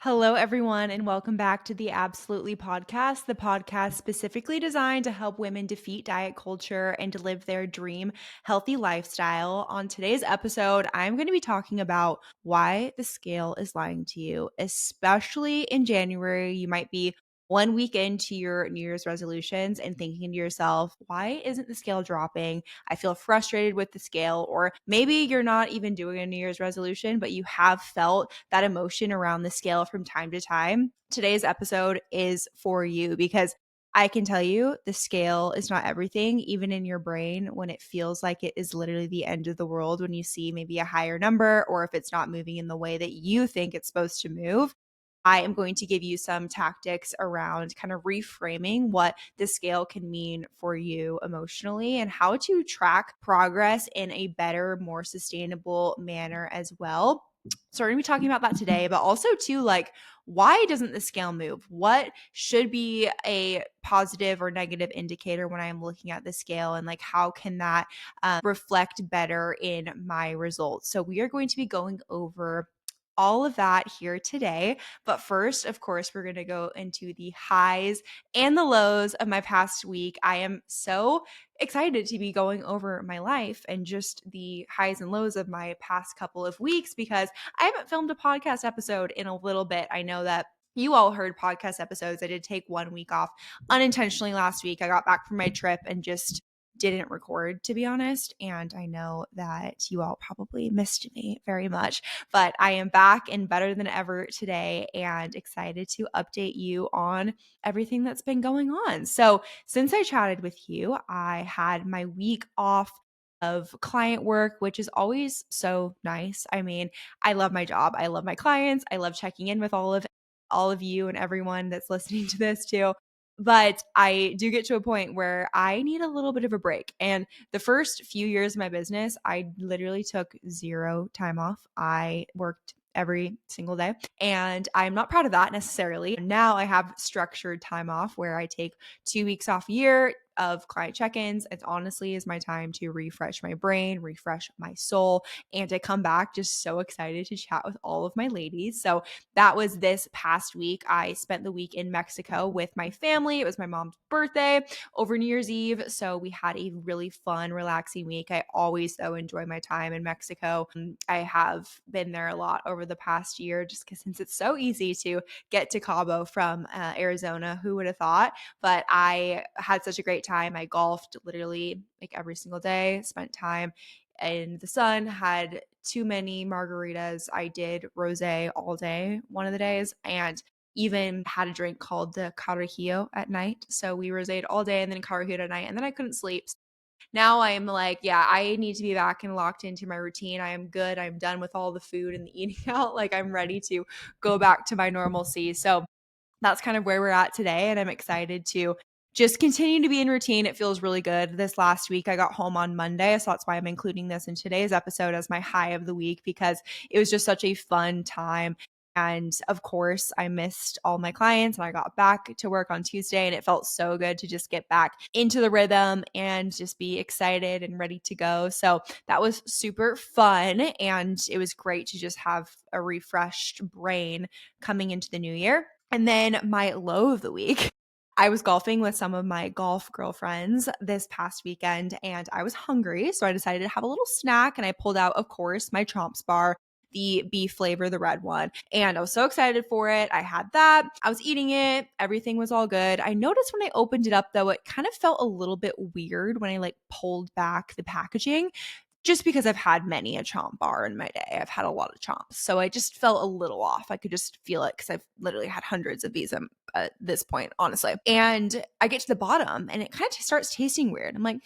Hello, everyone, and welcome back to the Absolutely Podcast, the podcast specifically designed to help women defeat diet culture and to live their dream healthy lifestyle. On today's episode, I'm going to be talking about why the scale is lying to you, especially in January. You might be 1 week into your New Year's resolutions and thinking to yourself, why isn't the scale dropping? I feel frustrated with the scale. Or maybe you're not even doing a New Year's resolution, but you have felt that emotion around the scale from time to time. Today's episode is for you because I can tell you the scale is not everything, even in your brain when it feels like it is literally the end of the world when you see maybe a higher number or if it's not moving in the way that you think it's supposed to move. I am going to give you some tactics around kind of reframing what the scale can mean for you emotionally and how to track progress in a better, more sustainable manner as well. So we're going to be talking about that today, but also too, like, why doesn't the scale move? What should be a positive or negative indicator when I'm looking at the scale, and like how can that reflect better in my results? So we are going to be going over all of that here today. But first, of course, we're going to go into the highs and the lows of my past week. I am so excited to be going over my life and just the highs and lows of my past couple of weeks because I haven't filmed a podcast episode in a little bit. I know that you all heard podcast episodes. I did take 1 week off unintentionally last week. I got back from my trip and just didn't record, to be honest. And I know that you all probably missed me very much, but I am back and better than ever today and excited to update you on everything that's been going on. So, since I chatted with you, I had my week off of client work, which is always so nice. I mean, I love my job. I love my clients. I love checking in with all of you and everyone that's listening to this too. But I do get to a point where I need a little bit of a break. And the first few years of my business, I literally took zero time off. I worked every single day. And I'm not proud of that necessarily. Now I have structured time off where I take 2 weeks off a year of client check-ins. It honestly is my time to refresh my brain, refresh my soul, and I come back just so excited to chat with all of my ladies. So that was this past week. I spent the week in Mexico with my family. It was my mom's birthday over New Year's Eve. So we had a really fun, relaxing week. I always, though, enjoy my time in Mexico. I have been there a lot over the past year just because since it's so easy to get to Cabo from Arizona, who would have thought? But I had such a great time. I golfed literally like every single day, spent time in the sun, had too many margaritas. I did rosé all day one of the days and even had a drink called the Carajillo at night. So we roséed all day and then Carajillo at night, and then I couldn't sleep. Now I'm like, yeah, I need to be back and locked into my routine. I am good. I'm done with all the food and the eating out. Like I'm ready to go back to my normalcy. So that's kind of where we're at today. And I'm excited to just continue to be in routine. It feels really good. This last week, I got home on Monday. So that's why I'm including this in today's episode as my high of the week because it was just such a fun time. And of course, I missed all my clients and I got back to work on Tuesday and it felt so good to just get back into the rhythm and just be excited and ready to go. So that was super fun. And it was great to just have a refreshed brain coming into the new year. And then my low of the week, I was golfing with some of my golf girlfriends this past weekend and I was hungry. So I decided to have a little snack and I pulled out, of course, my Trumps bar, the beef flavor, the red one. And I was so excited for it. I had that. I was eating it. Everything was all good. I noticed when I opened it up, though, it kind of felt a little bit weird when I like pulled back the packaging just because I've had many a chomp bar in my day. I've had a lot of chomps. So I just felt a little off. I could just feel it because I've literally had hundreds of these at this point, honestly. And I get to the bottom and it kind of starts tasting weird. I'm like,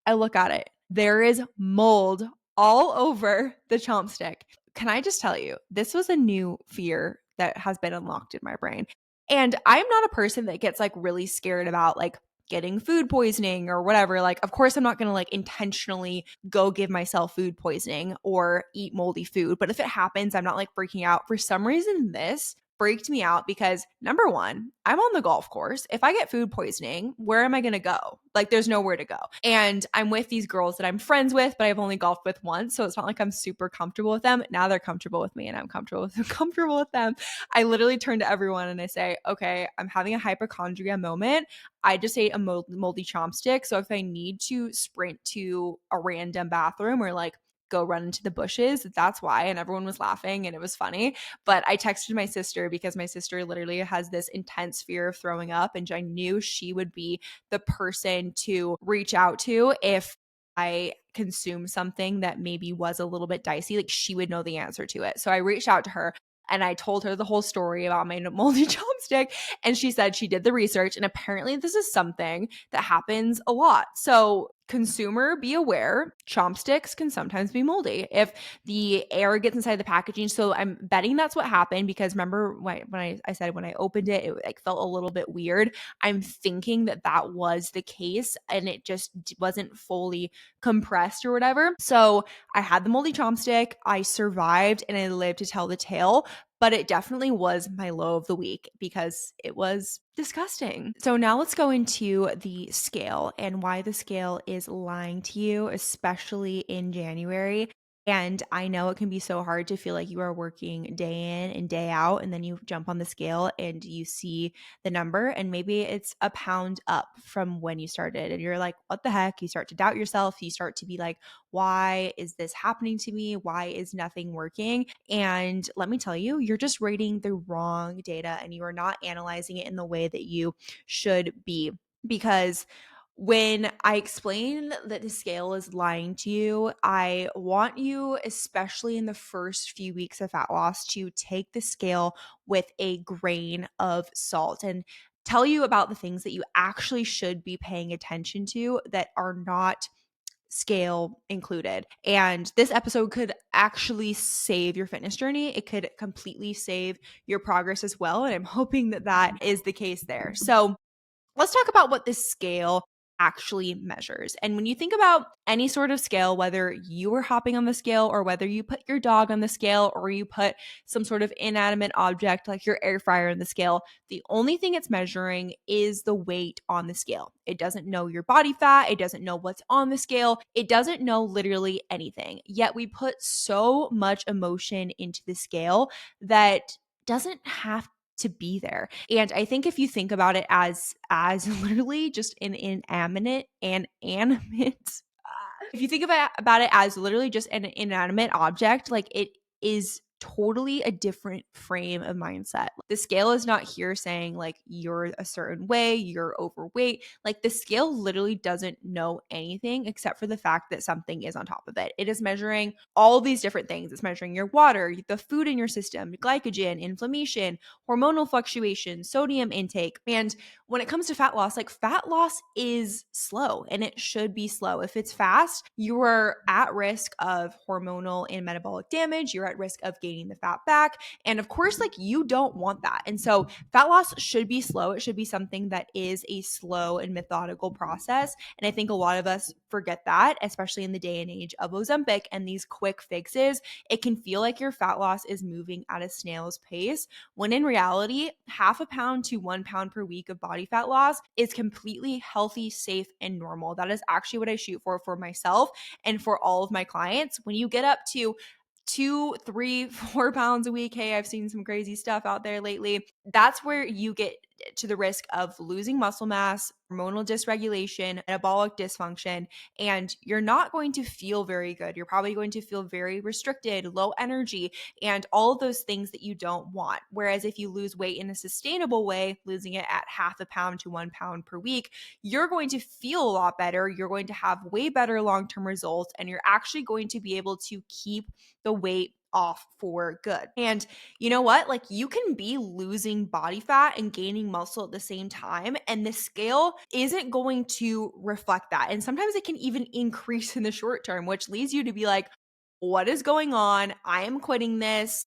I look at it. There is mold all over the chomp stick. Can I just tell you, this was a new fear that has been unlocked in my brain. And I'm not a person that gets like really scared about like getting food poisoning or whatever. Like, of course, I'm not going to like intentionally go give myself food poisoning or eat moldy food. But if it happens, I'm not like freaking out. For some reason, this freaked me out because number one, I'm on the golf course. If I get food poisoning, where am I going to go? Like there's nowhere to go. And I'm with these girls that I'm friends with, but I've only golfed with once. So it's not like I'm super comfortable with them. Now they're comfortable with me and I'm comfortable with them. I literally turn to everyone and I say, okay, I'm having a hypochondria moment. I just ate a moldy chopstick. So if I need to sprint to a random bathroom or like go run into the bushes, that's why. And everyone was laughing and it was funny. But I texted my sister because my sister literally has this intense fear of throwing up. And I knew she would be the person to reach out to if I consumed something that maybe was a little bit dicey. Like she would know the answer to it. So I reached out to her. And I told her the whole story about my moldy chopstick. And she said she did the research. And apparently, this is something that happens a lot. So, consumer, be aware, chopsticks can sometimes be moldy if the air gets inside the packaging. So, I'm betting that's what happened because remember when I said when I opened it, it like felt a little bit weird. I'm thinking that that was the case and it just wasn't fully compressed or whatever. So, I had the moldy chopstick. I survived and I lived to tell the tale, but it definitely was my low of the week because it was disgusting. So now let's go into the scale and why the scale is lying to you, especially in January. And I know it can be so hard to feel like you are working day in and day out, and then you jump on the scale and you see the number, and maybe it's a pound up from when you started, and you're like, what the heck? You start to doubt yourself. You start to be like, why is this happening to me? Why is nothing working? And let me tell you, you're just rating the wrong data and you are not analyzing it in the way that you should be. Because when I explain that the scale is lying to you, I want you, especially in the first few weeks of fat loss, to take the scale with a grain of salt and tell you about the things that you actually should be paying attention to that are not scale included. And this episode could actually save your fitness journey. It could completely save your progress as well. And I'm hoping that that is the case there. So let's talk about what this scale actually measures. And when you think about any sort of scale, whether you are hopping on the scale or whether you put your dog on the scale or you put some sort of inanimate object like your air fryer on the scale, the only thing it's measuring is the weight on the scale. It doesn't know your body fat. It doesn't know what's on the scale. It doesn't know literally anything. Yet we put so much emotion into the scale that doesn't have to be there. And I think if you think about it as literally just an inanimate and animate if you think about it as literally just an inanimate object, like it is totally a different frame of mindset. The scale is not here saying like you're a certain way, you're overweight. Like the scale literally doesn't know anything except for the fact that something is on top of it. It is measuring all these different things. It's measuring your water, the food in your system, glycogen, inflammation, hormonal fluctuation, sodium intake. And when it comes to fat loss, like fat loss is slow and it should be slow. If it's fast, you are at risk of hormonal and metabolic damage. You're at risk of gaining the fat back. And of course, like you don't want that. And so fat loss should be slow. It should be something that is a slow and methodical process. And I think a lot of us forget that, especially in the day and age of Ozempic and these quick fixes. It can feel like your fat loss is moving at a snail's pace, when in reality, half a pound to 1 pound per week of body fat loss is completely healthy, safe, and normal. That is actually what I shoot for myself and for all of my clients. When you get up to 2, 3, 4 pounds a week, hey, I've seen some crazy stuff out there lately. That's where you get to the risk of losing muscle mass, hormonal dysregulation, metabolic dysfunction, and you're not going to feel very good. You're probably going to feel very restricted, low energy, and all of those things that you don't want. Whereas if you lose weight in a sustainable way, losing it at half a pound to 1 pound per week, you're going to feel a lot better. You're going to have way better long-term results, and you're actually going to be able to keep the weight off for good. And you know what? Like you can be losing body fat and gaining muscle at the same time, and the scale isn't going to reflect that. And sometimes it can even increase in the short term, which leads you to be like, what is going on? I am quitting this,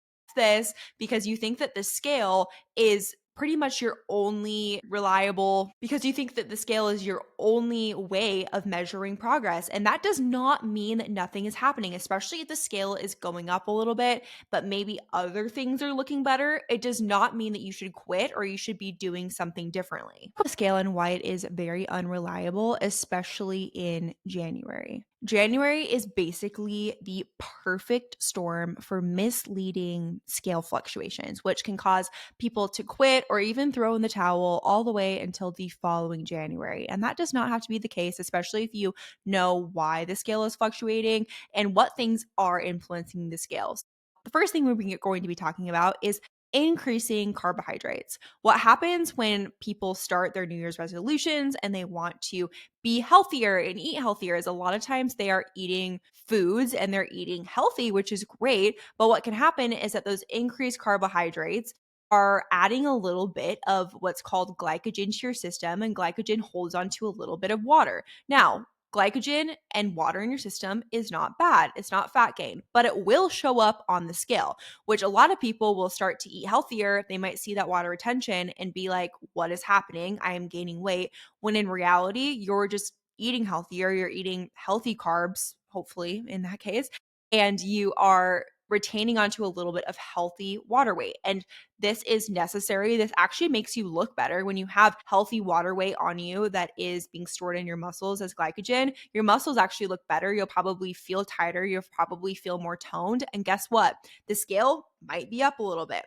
because you think that the scale is pretty much your only reliable, because you think that the scale is your only way of measuring progress. And that does not mean that nothing is happening, especially if the scale is going up a little bit, but maybe other things are looking better. It does not mean that you should quit or you should be doing something differently. The scale and why it is very unreliable, especially in January. January is basically the perfect storm for misleading scale fluctuations, which can cause people to quit or even throw in the towel all the way until the following January. And that does not have to be the case, especially if you know why the scale is fluctuating and what things are influencing the scales. The first thing we're going to be talking about is increasing carbohydrates. What happens when people start their New Year's resolutions and they want to be healthier and eat healthier is a lot of times they are eating foods and they're eating healthy, which is great. But what can happen is that those increased carbohydrates are adding a little bit of what's called glycogen to your system, and glycogen holds onto a little bit of water. Now, glycogen and water in your system is not bad. It's not fat gain, but it will show up on the scale, which a lot of people will start to eat healthier. They might see that water retention and be like, what is happening? I am gaining weight. When in reality, you're just eating healthier. You're eating healthy carbs, hopefully, in that case, and you are retaining onto a little bit of healthy water weight. And this is necessary. This actually makes you look better when you have healthy water weight on you that is being stored in your muscles as glycogen. Your muscles actually look better. You'll probably feel tighter. You'll probably feel more toned. And guess what? The scale might be up a little bit.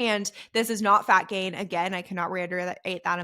And this is not fat gain. Again, I cannot reiterate that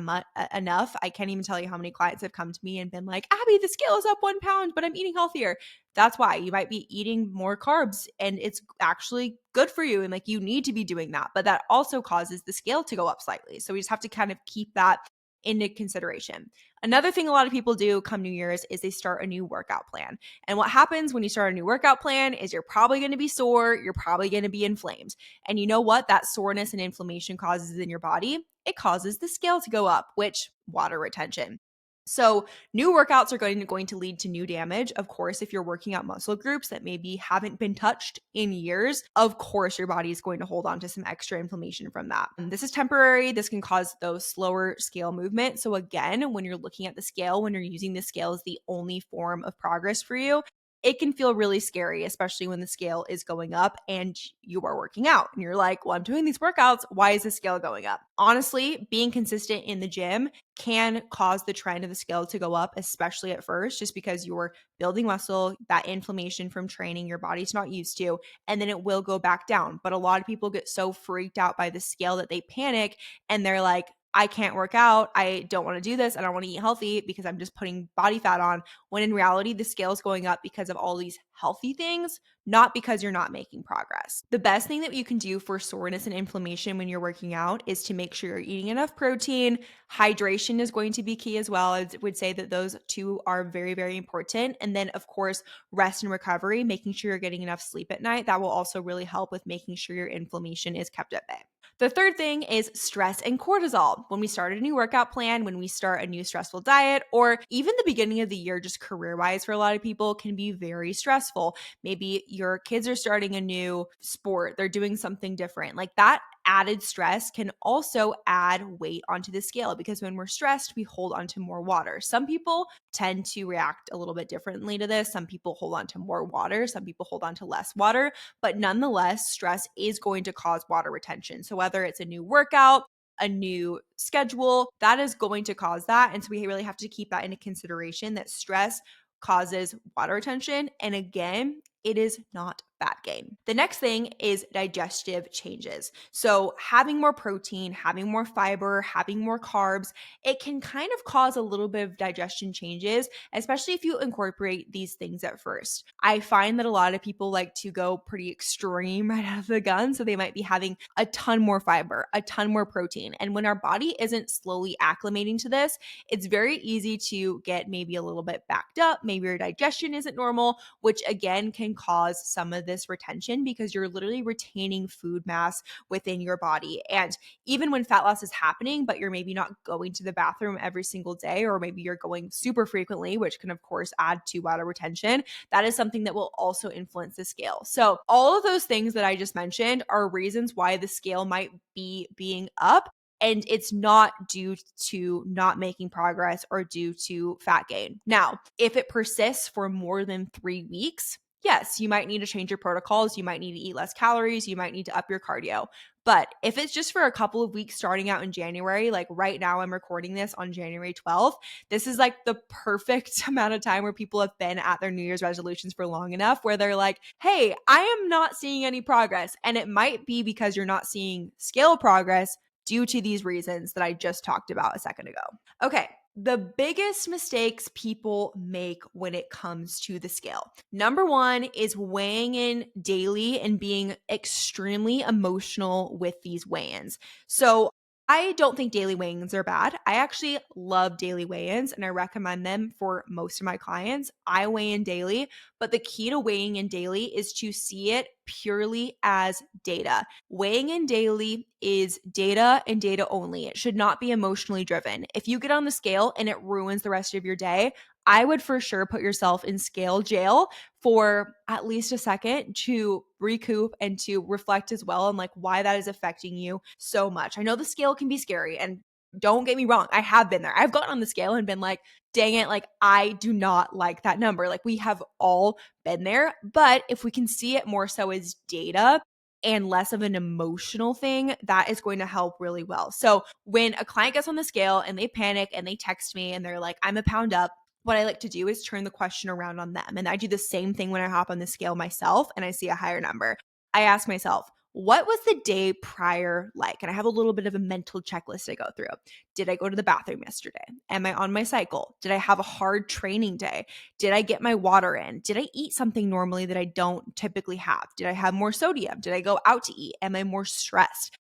enough. I can't even tell you how many clients have come to me and been like, Abby, the scale is up 1 pound, but I'm eating healthier. That's why you might be eating more carbs and it's actually good for you. And like you need to be doing that. But that also causes the scale to go up slightly. So we just have to kind of keep that into consideration. Another thing a lot of people do come New Year's is they start a new workout plan. And what happens when you start a new workout plan is you're probably going to be sore, you're probably going to be inflamed. And you know what that soreness and inflammation causes in your body? It causes the scale to go up, which water retention. So new workouts are going to lead to new damage. Of course, if you're working out muscle groups that maybe haven't been touched in years, of course, your body is going to hold on to some extra inflammation from that. And this is temporary. This can cause those slower scale movement. So again, when you're looking at the scale, when you're using the scale as the only form of progress for you, it can feel really scary, especially when the scale is going up and you are working out and you're like, well, I'm doing these workouts. Why is the scale going up? Honestly, being consistent in the gym can cause the trend of the scale to go up, especially at first, just because you're building muscle, that inflammation from training your body's not used to, and then it will go back down. But a lot of people get so freaked out by the scale that they panic and they're like, I can't work out. I don't want to do this. I don't want to eat healthy because I'm just putting body fat on. When in reality, the scale is going up because of all these healthy things, not because you're not making progress. The best thing that you can do for soreness and inflammation when you're working out is to make sure you're eating enough protein. Hydration is going to be key as well. I would say that those two are very, very important. And then, of course, rest and recovery, making sure you're getting enough sleep at night. That will also really help with making sure your inflammation is kept at bay. The third thing is stress and cortisol. When we start a new workout plan, when we start a new stressful diet, or even the beginning of the year, just career wise for a lot of people, can be very stressful. Maybe your kids are starting a new sport, they're doing something different. Like that added stress can also add weight onto the scale because when we're stressed, we hold onto more water. Some people tend to react a little bit differently to this. Some people hold on to more water, some people hold on to less water, but nonetheless, stress is going to cause water retention. So whether it's a new workout, a new schedule, that is going to cause that. And so we really have to keep that into consideration that stress causes water retention. And again, it is not fat gain. The next thing is digestive changes. So having more protein, having more fiber, having more carbs, it can kind of cause a little bit of digestion changes, especially if you incorporate these things at first. I find that a lot of people like to go pretty extreme right out of the gun. So they might be having a ton more fiber, a ton more protein. And when our body isn't slowly acclimating to this, it's very easy to get maybe a little bit backed up. Maybe your digestion isn't normal, which again can cause some of this retention because you're literally retaining food mass within your body. And even when fat loss is happening, but you're maybe not going to the bathroom every single day, or maybe you're going super frequently, which can of course add to water retention, that is something that will also influence the scale. So all of those things that I just mentioned are reasons why the scale might be being up. and it's not due to not making progress or due to fat gain. Now, if it persists for more than 3 weeks, yes, you might need to change your protocols. You might need to eat less calories. You might need to up your cardio. But if it's just for a couple of weeks starting out in January, like right now, I'm recording this on January 12th. This is like the perfect amount of time where people have been at their New Year's resolutions for long enough where they're like, hey, I am not seeing any progress. And it might be because you're not seeing scale progress due to these reasons that I just talked about a second ago. Okay. The biggest mistakes people make when it comes to the scale. Number one is weighing in daily and being extremely emotional with these weigh-ins. So I don't think daily weigh-ins are bad. I actually love daily weigh-ins and I recommend them for most of my clients. I weigh in daily, but the key to weighing in daily is to see it purely as data. Weighing in daily is data and data only. It should not be emotionally driven. If you get on the scale and it ruins the rest of your day, I would for sure put yourself in scale jail for at least a second to recoup and to reflect as well on like why that is affecting you so much. I know the scale can be scary, and don't get me wrong, I have been there. I've gotten on the scale and been like, dang it, like I do not like that number. Like we have all been there, but if we can see it more so as data and less of an emotional thing, that is going to help really well. So when a client gets on the scale and they panic and they text me and they're like, I'm a pound up, what I like to do is turn the question around on them. And I do the same thing when I hop on the scale myself and I see a higher number. I ask myself, what was the day prior like? And I have a little bit of a mental checklist I go through. Did I go to the bathroom yesterday? Am I on my cycle? Did I have a hard training day? Did I get my water in? Did I eat something normally that I don't typically have? Did I have more sodium? Did I go out to eat? Am I more stressed?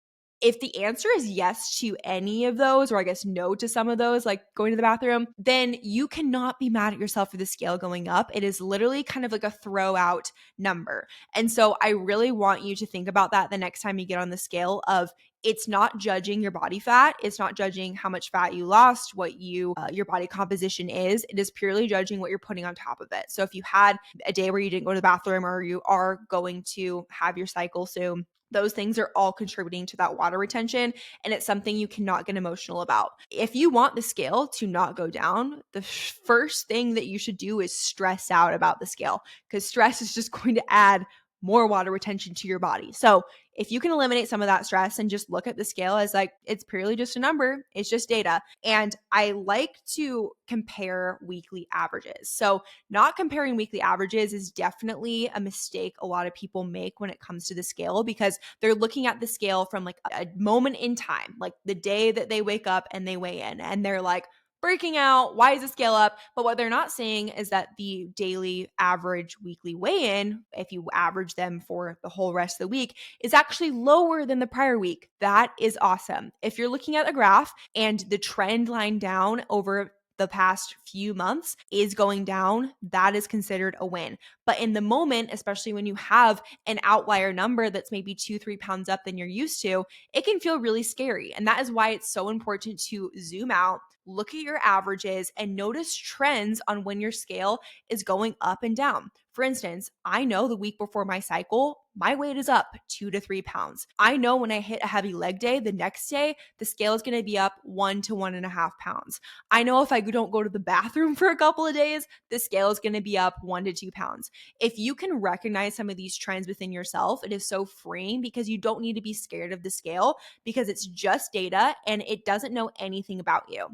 If the answer is yes to any of those, or I guess no to some of those, like going to the bathroom, then you cannot be mad at yourself for the scale going up. It is literally kind of like a throw out number. And so I really want you to think about that the next time you get on the scale of it's not judging your body fat. It's not judging how much fat you lost, what your body composition is. It is purely judging what you're putting on top of it. So if you had a day where you didn't go to the bathroom or you are going to have your cycle soon, those things are all contributing to that water retention, and it's something you cannot get emotional about. If you want the scale to not go down, the first thing that you should do is stress out about the scale, because stress is just going to add more water retention to your body. So if you can eliminate some of that stress and just look at the scale as like, it's purely just a number, it's just data. And I like to compare weekly averages. So not comparing weekly averages is definitely a mistake a lot of people make when it comes to the scale, because they're looking at the scale from like a moment in time, like the day that they wake up and they weigh in and they're like, freaking out, why is the scale up? But what they're not saying is that the daily average weekly weigh-in, if you average them for the whole rest of the week, is actually lower than the prior week. That is awesome. If you're looking at a graph and the trend line down over the past few months is going down, that is considered a win. But in the moment, especially when you have an outlier number that's maybe 2-3 pounds up than you're used to, it can feel really scary. And that is why it's so important to zoom out, look at your averages, and notice trends on when your scale is going up and down. For instance, I know the week before my cycle, my weight is up 2 to 3 pounds. I know when I hit a heavy leg day, the next day, the scale is going to be up 1 to 1.5 pounds. I know if I don't go to the bathroom for a couple of days, the scale is going to be up 1 to 2 pounds. If you can recognize some of these trends within yourself, it is so freeing because you don't need to be scared of the scale, because it's just data and it doesn't know anything about you.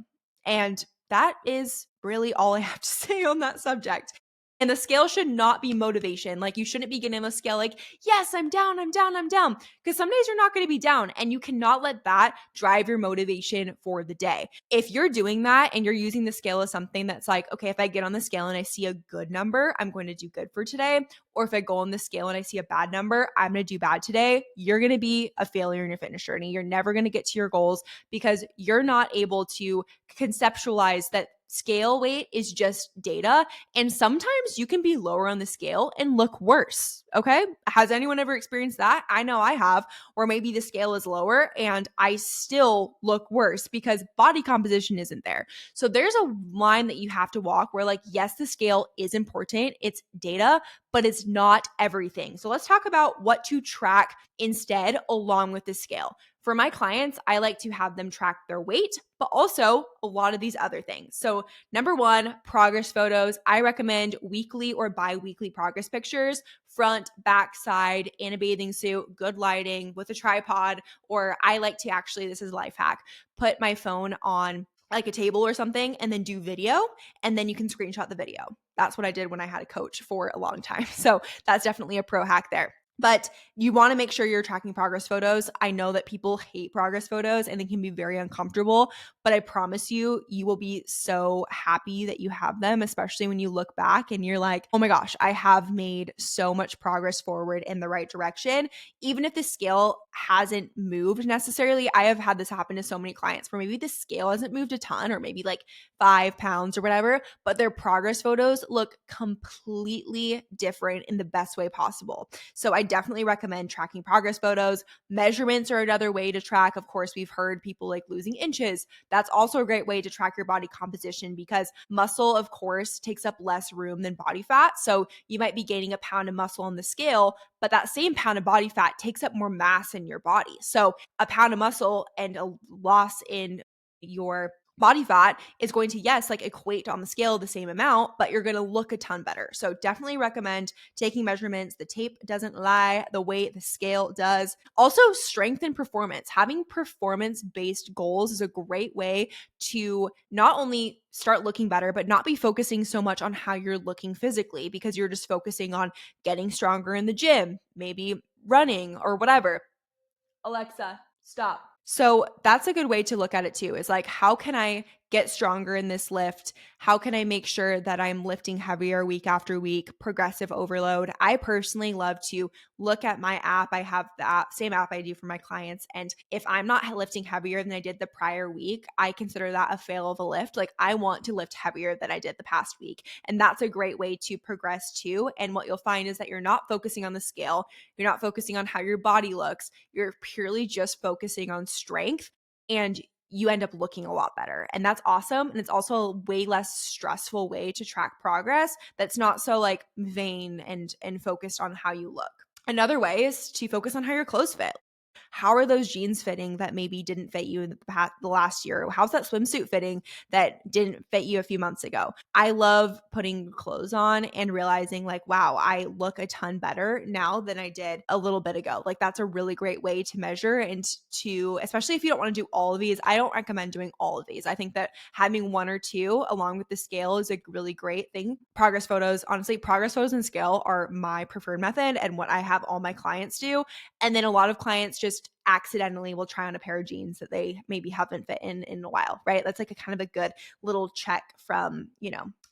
And that is really all I have to say on that subject. And the scale should not be motivation. Like you shouldn't be getting on the scale like, yes, I'm down, I'm down, I'm down. Because some days you're not going to be down, and you cannot let that drive your motivation for the day. If you're doing that and you're using the scale as something that's like, okay, if I get on the scale and I see a good number, I'm going to do good for today. Or if I go on the scale and I see a bad number, I'm going to do bad today. You're going to be a failure in your fitness journey. You're never going to get to your goals because you're not able to conceptualize that scale weight is just data. And sometimes you can be lower on the scale and look worse. Okay. Has anyone ever experienced that? I know I have, or maybe the scale is lower and I still look worse because body composition isn't there. So there's a line that you have to walk where, like, yes, the scale is important. It's data, but it's not everything. So let's talk about what to track instead along with the scale. For my clients, I like to have them track their weight, but also a lot of these other things. So, number one, progress photos. I recommend weekly or bi weekly progress pictures, front, back, side, in a bathing suit, good lighting with a tripod. Or I like to actually, this is a life hack, put my phone on like a table or something and then do video, and then you can screenshot the video. That's what I did when I had a coach for a long time. So, that's definitely a pro hack there. But you want to make sure you're tracking progress photos. I know that people hate progress photos and they can be very uncomfortable, but I promise you, you will be so happy that you have them, especially when you look back and you're like, oh my gosh, I have made so much progress forward in the right direction. Even if the scale hasn't moved necessarily, I have had this happen to so many clients where maybe the scale hasn't moved a ton or maybe like 5 pounds or whatever, but their progress photos look completely different in the best way possible. So I definitely recommend tracking progress photos. Measurements are another way to track. Of course, we've heard people like losing inches. That's also a great way to track your body composition because muscle, of course, takes up less room than body fat. So you might be gaining a pound of muscle on the scale, but that same pound of body fat takes up more mass in your body. So a pound of muscle and a loss in your body fat is going to, yes, like equate on the scale the same amount, but you're going to look a ton better. So definitely recommend taking measurements. The tape doesn't lie, the weight, the scale does. Also, strength and performance. Having performance-based goals is a great way to not only start looking better, but not be focusing so much on how you're looking physically because you're just focusing on getting stronger in the gym, maybe running or whatever. Alexa, stop. So that's a good way to look at it too, is like, how can I get stronger in this lift? How can I make sure that I'm lifting heavier week after week, progressive overload? I personally love to look at my app. I have the same app I do for my clients. And if I'm not lifting heavier than I did the prior week, I consider that a fail of a lift. Like I want to lift heavier than I did the past week. And that's a great way to progress too. And what you'll find is that you're not focusing on the scale. You're not focusing on how your body looks. You're purely just focusing on strength, and you end up looking a lot better. And that's awesome. And it's also a way less stressful way to track progress that's not so like vain and focused on how you look. Another way is to focus on how your clothes fit. How are those jeans fitting that maybe didn't fit you in the last year? How's that swimsuit fitting that didn't fit you a few months ago? I love putting clothes on and realizing like, wow, I look a ton better now than I did a little bit ago. Like that's a really great way to measure and to, especially if you don't want to do all of these. I don't recommend doing all of these. I think that having one or two along with the scale is a really great thing. Progress photos, honestly, progress photos and scale are my preferred method and what I have all my clients do. And then a lot of clients just accidentally will try on a pair of jeans that they maybe haven't fit in a while, right? That's like a kind of a good little check from,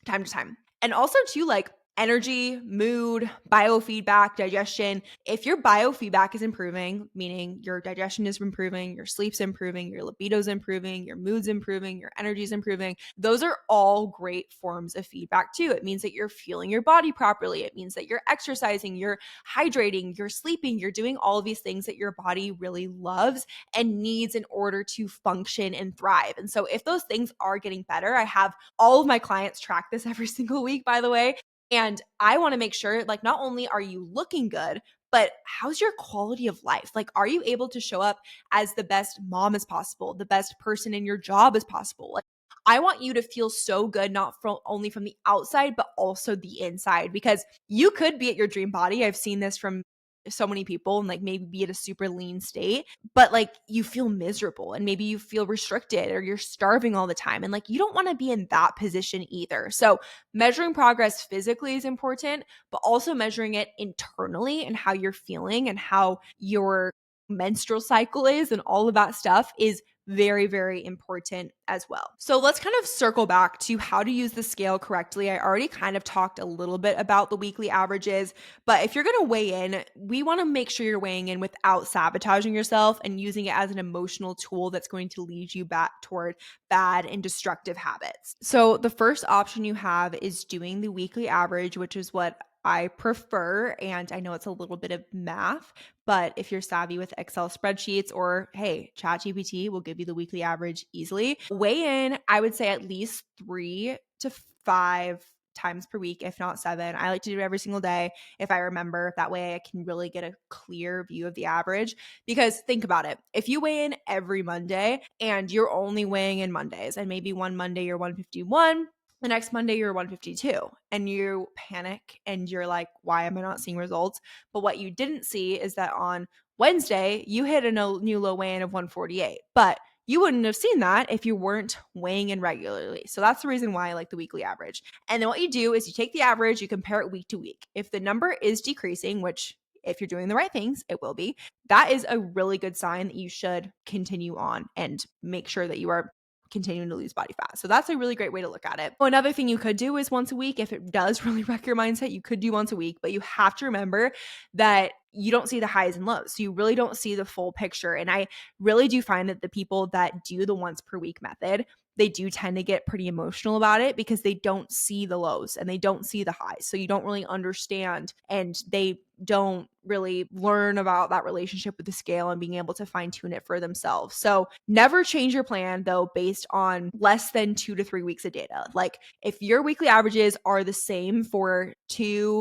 time to time. And also too, like energy, mood, biofeedback, digestion. If your biofeedback is improving, meaning your digestion is improving, your sleep's improving, your libido's improving, your mood's improving, your energy's improving, those are all great forms of feedback too. It means that you're fueling your body properly. It means that you're exercising, you're hydrating, you're sleeping, you're doing all of these things that your body really loves and needs in order to function and thrive. And so if those things are getting better, I have all of my clients track this every single week, by the way. And I want to make sure, like, not only are you looking good, but how's your quality of life? Like, are you able to show up as the best mom as possible, the best person in your job as possible? Like, I want you to feel so good, not only from the outside, but also the inside, because you could be at your dream body. I've seen this from so many people and like maybe be at a super lean state, but like you feel miserable and maybe you feel restricted or you're starving all the time. And like you don't want to be in that position either. So measuring progress physically is important, but also measuring it internally and how you're feeling and how your menstrual cycle is and all of that stuff is very, very important as well. So let's kind of circle back to how to use the scale correctly. I already kind of talked a little bit about the weekly averages, but if you're going to weigh in, we want to make sure you're weighing in without sabotaging yourself and using it as an emotional tool that's going to lead you back toward bad and destructive habits. So the first option you have is doing the weekly average, which is what I prefer. And I know it's a little bit of math, but if you're savvy with Excel spreadsheets or hey, ChatGPT will give you the weekly average easily. Weigh in, I would say at least 3 to 5 times per week, if not 7. I like to do it every single day if I remember. That way I can really get a clear view of the average. Because think about it. If you weigh in every Monday and you're only weighing in Mondays, and maybe one Monday you're 151, the next Monday you're 152, and you panic and you're like, why am I not seeing results? But what you didn't see is that on Wednesday, you hit a new low weigh-in of 148. But you wouldn't have seen that if you weren't weighing in regularly. So that's the reason why I like the weekly average. And then what you do is you take the average, you compare it week to week. If the number is decreasing, which if you're doing the right things, it will be, that is a really good sign that you should continue on and make sure that you are continuing to lose body fat. So that's a really great way to look at it. Another thing you could do is once a week. If it does really wreck your mindset, you could do once a week, but you have to remember that you don't see the highs and lows. So you really don't see the full picture. And I really do find that the people that do the once per week method, they do tend to get pretty emotional about it because they don't see the lows and they don't see the highs. So you don't really understand, and they don't really learn about that relationship with the scale and being able to fine tune it for themselves. So never change your plan though based on less than 2 to 3 weeks of data. Like if your weekly averages are the same for 2-3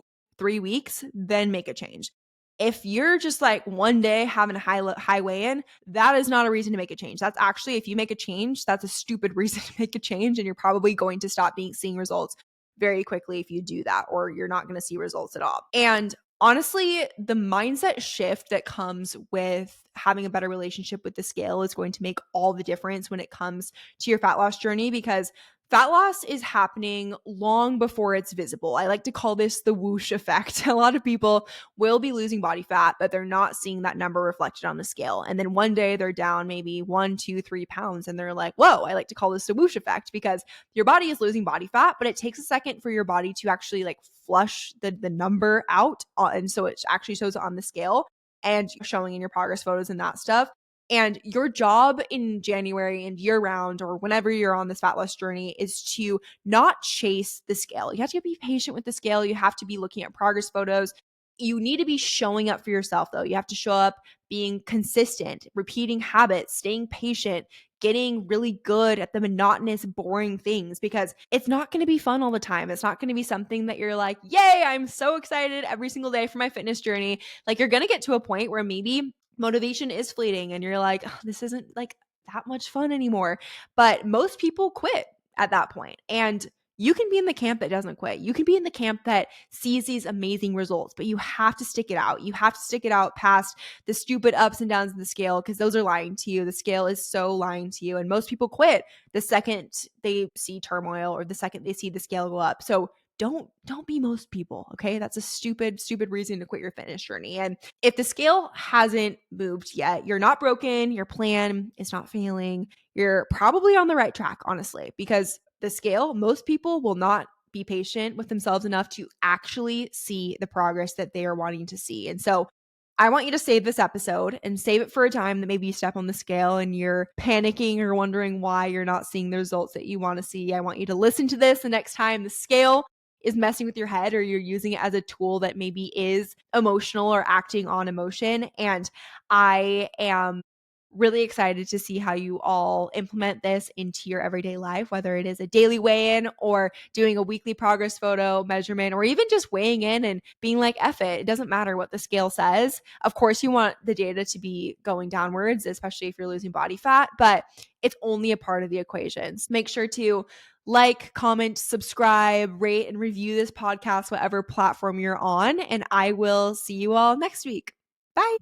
weeks, then make a change. If you're just like one day having a high weigh-in, that is not a reason to make a change. That's actually, if you make a change, that's a stupid reason to make a change, and you're probably going to stop seeing results very quickly if you do that, or you're not going to see results at all. And honestly, the mindset shift that comes with having a better relationship with the scale is going to make all the difference when it comes to your fat loss journey, because fat loss is happening long before it's visible. I like to call this the whoosh effect. A lot of people will be losing body fat, but they're not seeing that number reflected on the scale. And then one day they're down maybe 1, 2, 3 pounds, and they're like, whoa, I like to call this the whoosh effect, because your body is losing body fat, but it takes a second for your body to actually like flush the number out. And so it actually shows on the scale and showing in your progress photos and that stuff. And your job in January and year round, or whenever you're on this fat loss journey, is to not chase the scale. You have to be patient with the scale. You have to be looking at progress photos. You need to be showing up for yourself, though. You have to show up being consistent, repeating habits, staying patient, getting really good at the monotonous, boring things, because it's not going to be fun all the time. It's not going to be something that you're like, yay, I'm so excited every single day for my fitness journey. Like, you're going to get to a point where maybe motivation is fleeting and you're like, oh, this isn't like that much fun anymore. But most people quit at that point. And you can be in the camp that doesn't quit. You can be in the camp that sees these amazing results, but you have to stick it out. You have to stick it out past the stupid ups and downs of the scale, because those are lying to you. The scale is so lying to you. And most people quit the second they see turmoil or the second they see the scale go up. So don't be most people, okay? That's a stupid reason to quit your fitness journey. And if the scale hasn't moved yet, you're not broken, your plan is not failing, you're probably on the right track, honestly, because the scale, most people will not be patient with themselves enough to actually see the progress that they are wanting to see. And so I want you to save this episode and save it for a time that maybe you step on the scale and you're panicking or wondering why you're not seeing the results that you want to see. I want you to listen to this the next time the scale is messing with your head, or you're using it as a tool that maybe is emotional or acting on emotion. And I am really excited to see how you all implement this into your everyday life, whether it is a daily weigh-in or doing a weekly progress photo measurement, or even just weighing in and being like, F it. It doesn't matter what the scale says. Of course, you want the data to be going downwards, especially if you're losing body fat, but it's only a part of the equations. Make sure to like, comment, subscribe, rate, and review this podcast, whatever platform you're on. And I will see you all next week. Bye.